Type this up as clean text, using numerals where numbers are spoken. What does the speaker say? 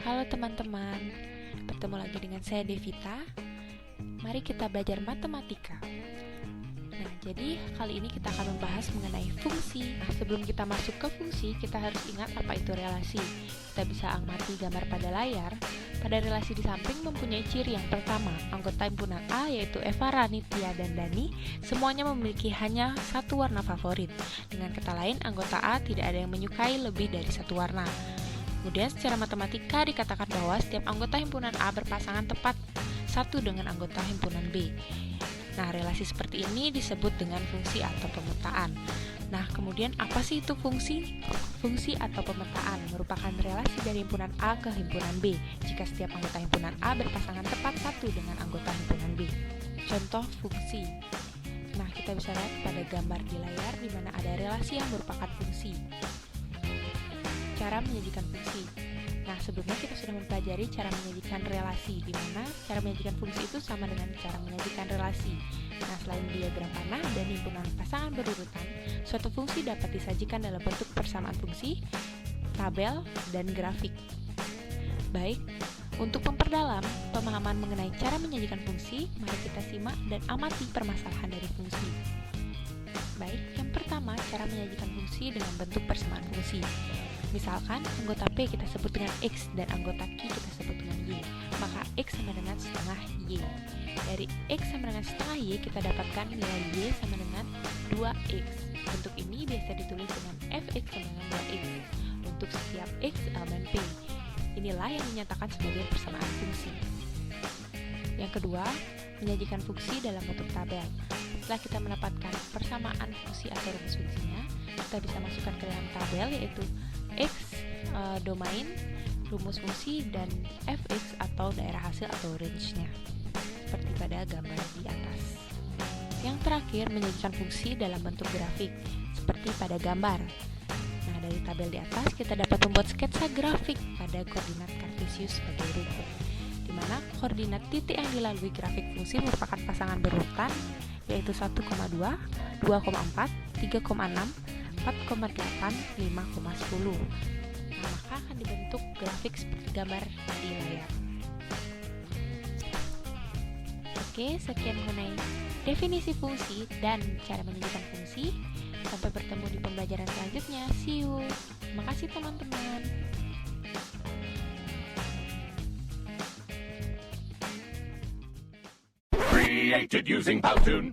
Halo teman-teman, bertemu lagi dengan saya Devita. Mari kita belajar matematika. Nah, jadi kali ini kita akan membahas mengenai fungsi. Nah, sebelum kita masuk ke fungsi, kita harus ingat apa itu relasi. Kita bisa amati gambar pada layar. Pada relasi di samping mempunyai ciri yang pertama, anggota himpunan A yaitu Eva, Rani, Tia, dan Dani, semuanya memiliki hanya satu warna favorit. Dengan kata lain, anggota A tidak ada yang menyukai lebih dari satu warna. Kemudian secara matematika dikatakan bahwa setiap anggota himpunan A berpasangan tepat satu dengan anggota himpunan B. Nah, relasi seperti ini disebut dengan fungsi atau pemetaan. Nah, kemudian apa sih itu fungsi? Fungsi atau pemetaan merupakan relasi dari himpunan A ke himpunan B jika setiap anggota himpunan A berpasangan tepat satu dengan anggota himpunan B. Contoh fungsi. Nah, kita bisa lihat pada gambar di layar di mana ada relasi yang merupakan fungsi. Cara menyajikan fungsi. Nah, sebelumnya kita sudah mempelajari cara menyajikan relasi, di mana cara menyajikan fungsi itu sama dengan cara menyajikan relasi. Nah, selain diagram panah dan himpunan pasangan berurutan, suatu fungsi dapat disajikan dalam bentuk persamaan fungsi, tabel, dan grafik. Baik, untuk memperdalam pemahaman mengenai cara menyajikan fungsi, mari kita simak dan amati permasalahan dari fungsi. Baik, yang pertama, cara menyajikan fungsi dengan bentuk persamaan fungsi. Misalkan, anggota P kita sebut dengan X dan anggota Q kita sebut dengan Y. Maka X sama dengan setengah Y. Dari X sama dengan setengah Y, kita dapatkan nilai Y sama dengan 2X. Bentuk ini biasa ditulis dengan Fx sama dengan 2X. Untuk setiap X elemen P. Inilah yang dinyatakan sebagai persamaan fungsi. Yang kedua, menyajikan fungsi dalam bentuk tabel. Setelah kita mendapatkan persamaan fungsi atau rumus fungsinya, kita bisa masukkan ke dalam tabel, yaitu X domain, rumus fungsi, dan Fx atau daerah hasil atau range-nya, seperti pada gambar di atas. Yang terakhir, menyajikan fungsi dalam bentuk grafik, seperti pada gambar. Nah, dari tabel di atas kita dapat membuat sketsa grafik pada koordinat kartesius sebagai berikut, di mana koordinat titik yang dilalui grafik fungsi merupakan pasangan berurutan, yaitu 1,2, 2,4, 3,6, 4,8, 5,10. Nah, maka akan dibentuk grafik seperti gambar di layar. Oke, sekian mengenai definisi fungsi dan cara menyajikan fungsi. Sampai bertemu di pembelajaran selanjutnya. See you. Terima kasih teman-teman. Created using Powtoon.